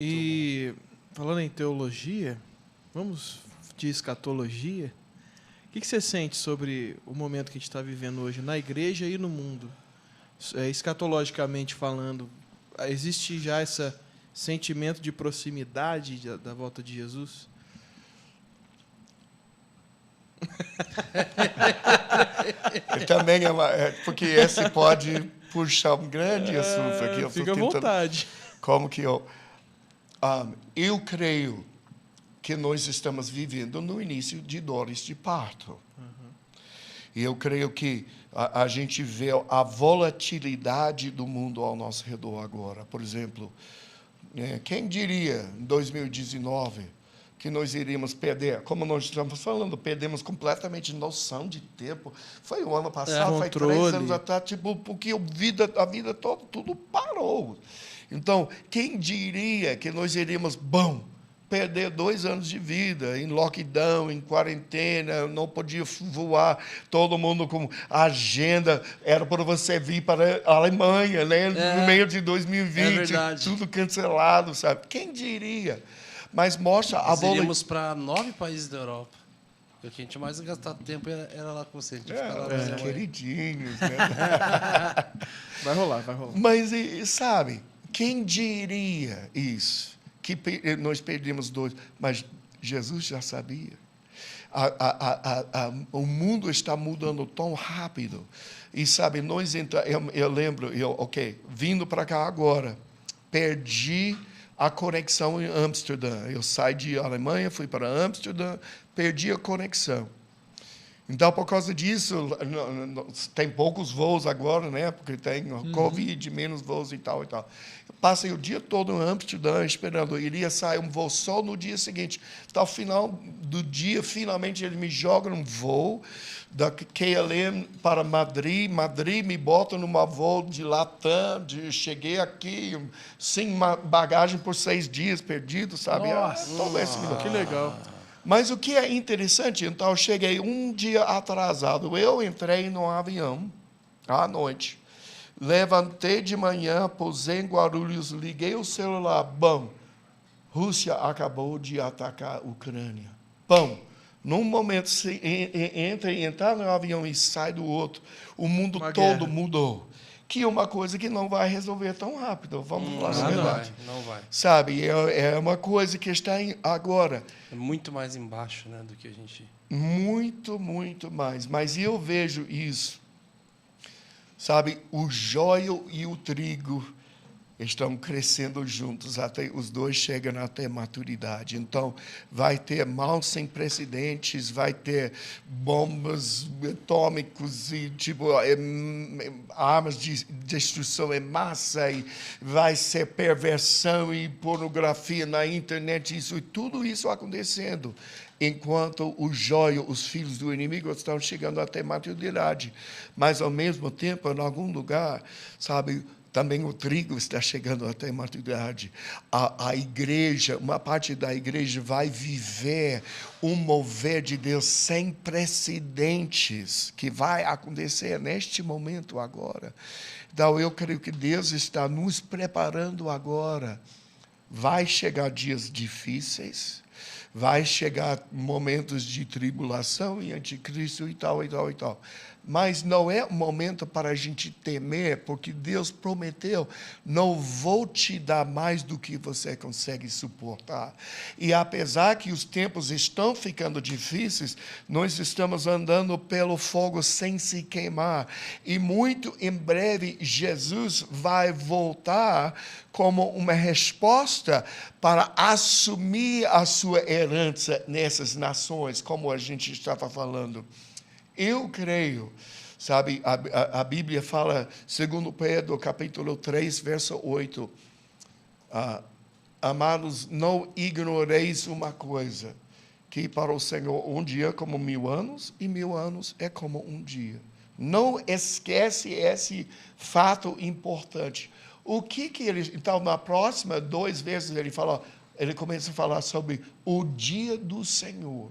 E falando em teologia, vamos de escatologia. O que você sente sobre o momento que a gente está vivendo hoje na igreja e no mundo? Escatologicamente falando, existe já esse sentimento de proximidade da volta de Jesus? Também porque esse pode puxar um grande assunto aqui. Eu Fica à vontade. Como que eu creio que nós estamos vivendo no início de dores de parto. E eu creio que a gente vê a volatilidade do mundo ao nosso redor agora. Por exemplo, quem diria em 2019 que nós iríamos perder, como nós estamos falando, perdemos completamente noção de tempo. Foi o ano passado, foi 3 anos atrás, porque a vida toda, tudo parou. Então, quem diria que nós iríamos, perder 2 anos de vida em lockdown, em quarentena, não podia voar, todo mundo com agenda, era para você vir para a Alemanha, né? No meio de 2020, tudo cancelado, sabe? Quem diria? Mas mostra a Nós iríamos para 9 países da Europa. O que a gente mais gastado tempo era lá com você. A gente fica lá na queridinhos, né? Vai rolar. Mas, sabe, quem diria isso? Que nós perdemos 2, mas Jesus já sabia. O mundo está mudando tão rápido. E, sabe, eu lembro, vindo para cá agora, perdi a conexão em Amsterdã. Eu saí de Alemanha, fui para Amsterdã, perdi a conexão. Então, por causa disso, tem poucos voos agora, né? Porque tem Covid, menos voos e tal e tal. Eu passei o dia todo em Amsterdã esperando. Iria sair um voo só no dia seguinte. Então, ao final do dia, finalmente, ele me joga num voo da KLM para Madrid. Madrid me bota numa voo de Latam. Cheguei aqui sem bagagem por 6 dias perdido, sabe? Nossa, que legal. Mas o que é interessante, então, eu cheguei um dia atrasado. Eu entrei no avião à noite, levantei de manhã, pousei em Guarulhos, liguei o celular, Rússia acabou de atacar a Ucrânia. Num momento, você entrar no avião e sai do outro, o mundo todo mudou. Que é uma coisa que não vai resolver tão rápido. Vamos falar a verdade. Não vai. Sabe, é uma coisa que está agora. É muito mais embaixo, né, do que a gente... Muito, muito mais. Mas eu vejo isso. Sabe, o joio e o trigo estão crescendo juntos, até os dois chegam até maturidade. Então, vai ter mal sem precedentes, vai ter bombas atômicas e armas de destruição em massa, e vai ser perversão e pornografia na internet, tudo isso acontecendo, enquanto o joio, os filhos do inimigo estão chegando até maturidade. Mas, ao mesmo tempo, em algum lugar, sabe, também o trigo está chegando até a maturidade. A igreja, uma parte da igreja vai viver um mover de Deus sem precedentes, que vai acontecer neste momento agora. Então, eu creio que Deus está nos preparando agora. Vai chegar dias difíceis, vai chegar momentos de tribulação e anticristo e tal. Mas não é um momento para a gente temer, porque Deus prometeu, não vou te dar mais do que você consegue suportar. E apesar que os tempos estão ficando difíceis, nós estamos andando pelo fogo sem se queimar. E muito em breve, Jesus vai voltar como uma resposta para assumir a sua herança nessas nações, como a gente estava falando. Eu creio, sabe, a Bíblia fala, segundo Pedro, capítulo 3, verso 8, amados, não ignoreis uma coisa, que para o Senhor um dia é como 1000 anos, e 1000 anos é como um dia. Não esquece esse fato importante. O que ele... Então, na próxima 2 vezes, ele começa a falar sobre o dia do Senhor.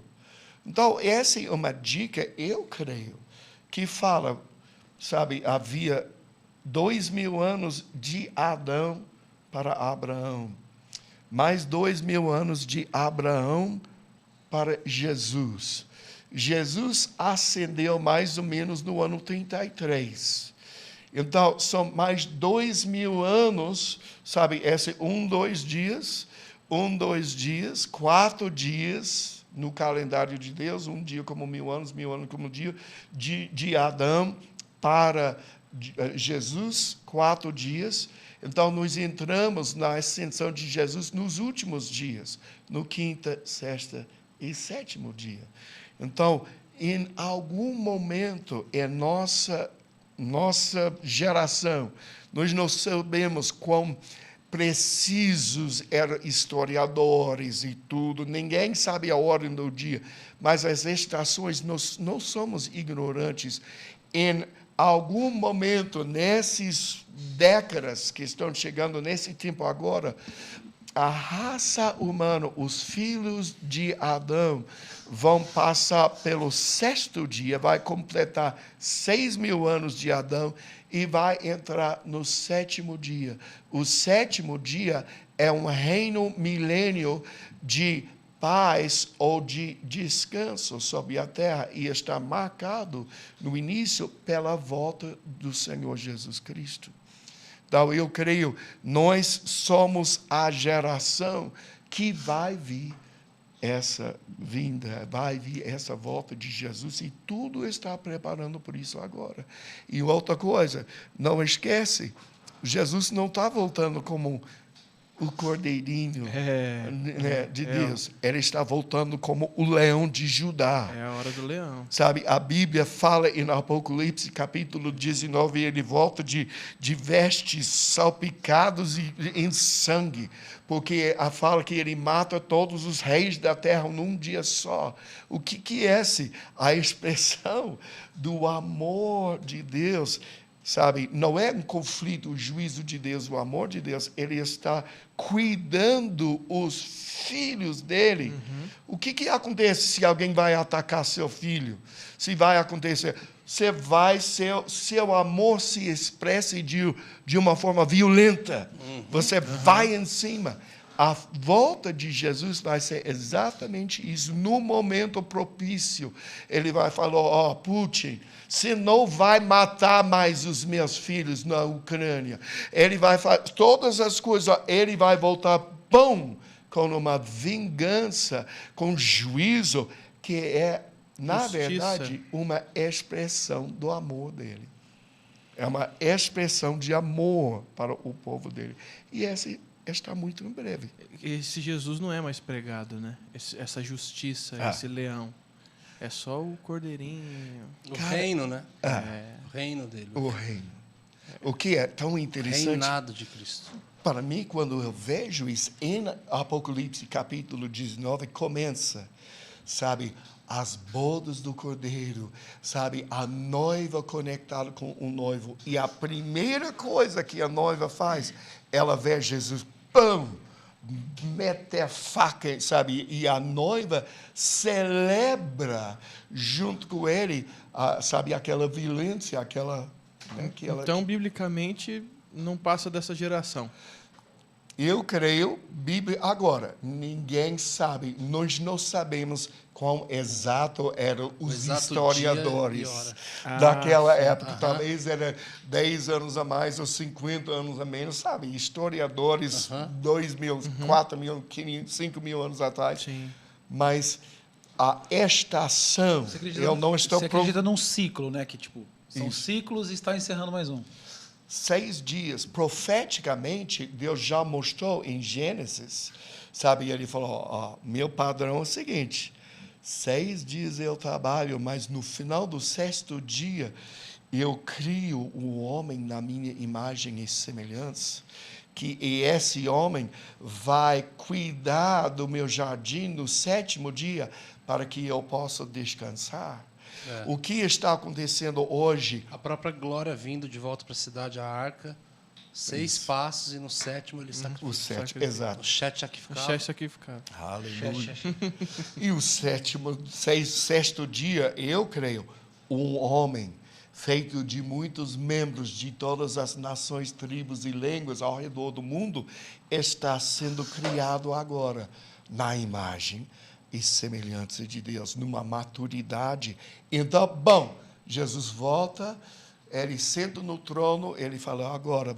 Então, essa é uma dica, eu creio, que fala, sabe, havia 2000 anos de Adão para Abraão. mais 2.000 anos de Abraão para Jesus. Jesus ascendeu mais ou menos no ano 33. Então, são mais 2.000 anos, sabe, esse 2 dias, 2 dias, 4 dias no calendário de Deus, um dia como 1.000 anos, 1.000 anos como um dia, de Adão para Jesus, 4 dias. Então, nós entramos na ascensão de Jesus nos últimos dias, no 5º, 6º e 7º dia. Então, em algum momento, nossa geração, nós não sabemos quão precisos eram historiadores e tudo, ninguém sabe a ordem do dia, mas as estações, nós não somos ignorantes. Em algum momento, nessas décadas que estão chegando, nesse tempo agora, a raça humana, os filhos de Adão, vão passar pelo 6º dia, vai completar 6.000 anos de Adão e vai entrar no 7º dia. O 7º dia é um reino milênio de paz ou de descanso sobre a terra e está marcado no início pela volta do Senhor Jesus Cristo. Então, eu creio, nós somos a geração que vai vir essa vinda, vai vir essa volta de Jesus e tudo está preparando por isso agora. E outra coisa, não esquece, Jesus não está voltando como o cordeirinho de Deus. Ele está voltando como o leão de Judá. É a hora do leão. Sabe, a Bíblia fala em Apocalipse, capítulo 19, ele volta de vestes salpicados em sangue, porque fala que ele mata todos os reis da terra num dia só. O que é esse? A expressão do amor de Deus. Sabe, não é um conflito, o juízo de Deus, o amor de Deus. Ele está cuidando os filhos dele. O que acontece se alguém vai atacar seu filho? Se vai acontecer, seu amor se expressa de uma forma violenta. Você vai em cima. A volta de Jesus vai ser exatamente isso. No momento propício, ele vai falar, Putin, você não vai matar mais os meus filhos na Ucrânia. Ele vai fazer todas as coisas, ele vai voltar, com uma vingança, com juízo, que é, na verdade, uma expressão do amor dele. É uma expressão de amor para o povo dele. E está muito em breve. Esse Jesus não é mais pregado, né? Essa justiça, esse leão. É só o cordeirinho. O reino, né? O reino dele. O reino. O que é tão interessante... Reinado de Cristo. Para mim, quando eu vejo isso em Apocalipse, capítulo 19, começa, sabe, as bodas do Cordeiro, sabe, a noiva conectada com o noivo. E a primeira coisa que a noiva faz, ela vê Jesus, mete a faca, sabe, e a noiva celebra junto com ele, sabe, aquela violência, aquela... Então, biblicamente, não passa dessa geração. Eu creio, Bíblia, agora, ninguém sabe, nós não sabemos quão exato eram os historiadores daquela época. Talvez era 10 anos a mais ou 50 anos a menos, sabe? Historiadores, 2.000, 4.000, 5.000 anos atrás. Sim. Mas a estação, eu não estou... Você acredita num ciclo, né? Que, tipo, são ciclos e está encerrando mais um. 6 dias, profeticamente, Deus já mostrou em Gênesis, sabe? Ele falou, meu padrão é o seguinte, 6 dias eu trabalho, mas no final do 6º dia, eu crio o homem na minha imagem e semelhança, e esse homem vai cuidar do meu jardim no 7º dia, para que eu possa descansar. O que está acontecendo hoje? A própria glória vindo de volta para a cidade, a arca, 6 passos e no 7º ele sacrificou. O 7º, exato. O chat sacrificado. O chat sacrificado. Aleluia. E o 6º dia, eu creio, um homem feito de muitos membros de todas as nações, tribos e línguas ao redor do mundo, está sendo criado agora na imagem e semelhança de Deus, numa maturidade. Então, bom, Jesus volta, ele senta no trono, ele fala, agora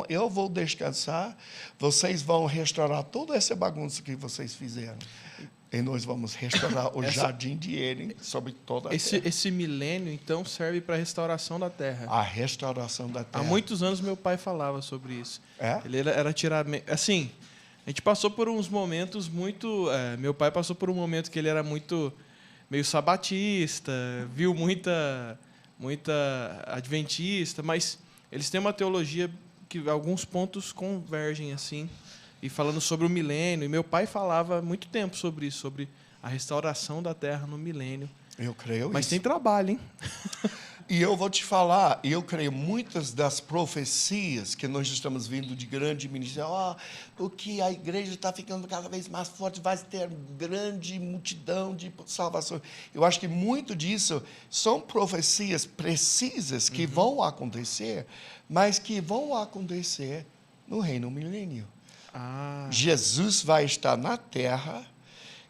eu vou descansar, vocês vão restaurar toda essa bagunça que vocês fizeram. E nós vamos restaurar o jardim de Éden sobre toda a terra. Esse milênio, então, serve para a restauração da terra. A restauração da terra. Há muitos anos meu pai falava sobre isso. É? Ele era tirado... Assim, a gente passou por uns momentos muito... meu pai passou por um momento que ele era muito... meio sabatista, viu muita adventista, mas eles têm uma teologia que alguns pontos convergem assim, e falando sobre o milênio. E meu pai falava há muito tempo sobre isso, sobre a restauração da terra no milênio. Eu creio Mas isso. tem trabalho, hein? E eu vou te falar, eu creio muitas das profecias que nós estamos vendo de grande ministério, o que a igreja está ficando cada vez mais forte, vai ter grande multidão de salvação. Eu acho que muito disso são profecias precisas que vão acontecer, mas que vão acontecer no reino milênio. Jesus vai estar na terra,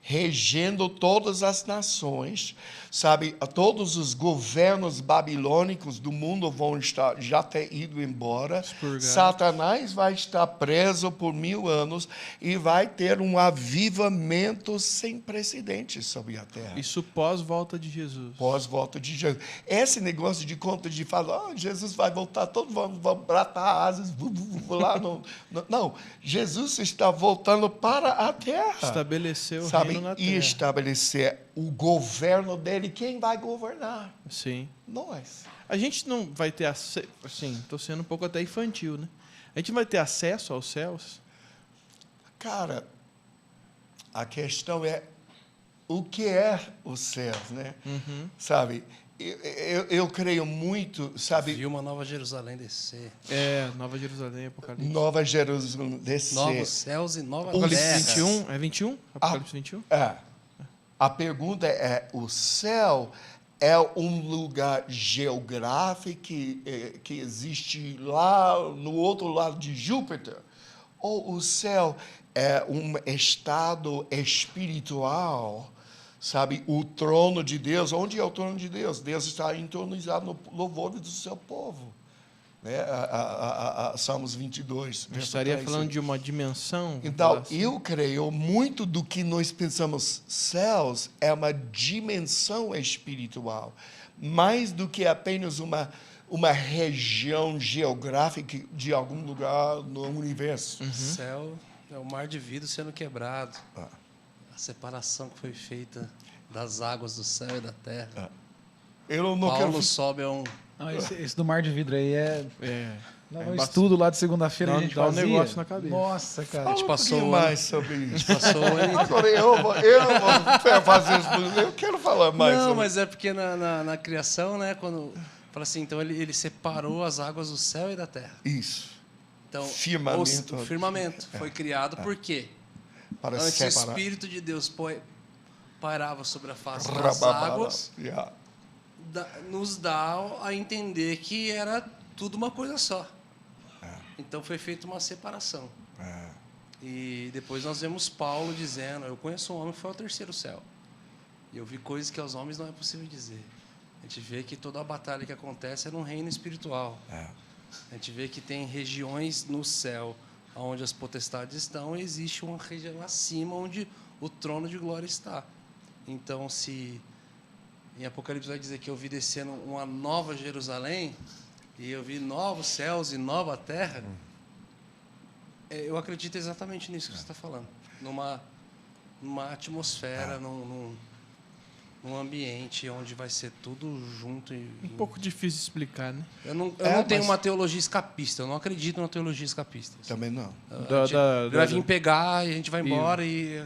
regendo todas as nações, sabe? Todos os governos babilônicos do mundo vão já ter ido embora. Expurgado. Satanás vai estar preso por 1000 anos e vai ter um avivamento sem precedentes sobre a terra. Isso pós-volta de Jesus. Pós-volta de Jesus. Esse negócio de conta de falar, Jesus vai voltar, todos vão bratar asas, lá. Não, Jesus está voltando para a terra. Estabeleceu o Sabe? reino na terra. E estabelecer o governo dele. Quem vai governar? Sim. Nós. A gente não vai ter acesso... Assim, estou sendo um pouco até infantil, né? A gente vai ter acesso aos céus? Cara, a questão é o que é os céus, né? Sabe? Eu creio muito, sabe? Viu uma nova Jerusalém descer. Nova Jerusalém, Apocalipse. Nova Jerusalém descer. Novos céus e nova Apocalipse terra. 21? É 21? Apocalipse 21? A pergunta é, o céu é um lugar geográfico que existe lá no outro lado de Júpiter? Ou o céu é um estado espiritual, sabe? O trono de Deus. Onde é o trono de Deus? Deus está entronizado no louvor do seu povo. Né? Salmos 22. Eu estaria falando de uma dimensão. Então, assim. eu creio, muito do que nós pensamos céus é uma dimensão espiritual, mais do que apenas uma região geográfica de algum lugar no universo. O céu é o mar de vidro sendo quebrado. A separação que foi feita das águas do céu e da terra. Eu não Paulo quero... sobe a um... Não, esse do mar de vidro aí Não, um bastante- estudo lá de segunda-feira Dá- a gente dá um fazia. negócio na cabeça. Nossa, cara. Fala um passou pouquinho o- mais sobre isso. Passou ele... Agora eu vou fazer isso. Eu quero falar mais Não, sobre mas é porque na criação, né, quando... Fala assim, então ele separou as águas do céu e da terra. isso. Então, Firmamento. o firmamento foi criado por quê? Para Antes o separar. Espírito de Deus pairava sobre a face das Rababara. águas, Yeah. nos dá a entender que era tudo uma coisa só. Então foi feita uma separação. E depois nós vemos Paulo dizendo, eu conheço um homem que foi ao terceiro céu. E eu vi coisas que aos homens não é possível dizer. A gente vê que toda a batalha que acontece é no reino espiritual. A gente vê que tem regiões no céu onde as potestades estão e existe uma região acima onde o trono de glória está. Então, se em Apocalipse vai dizer que eu vi descendo uma nova Jerusalém e eu vi novos céus e nova terra, eu acredito exatamente nisso que você está falando. Numa atmosfera, num ambiente onde vai ser tudo junto. Um pouco difícil de explicar, né? Eu não É, tenho mas- uma teologia escapista, eu não acredito na teologia escapista. Também não. Ele vai vir pegar e a gente vai embora e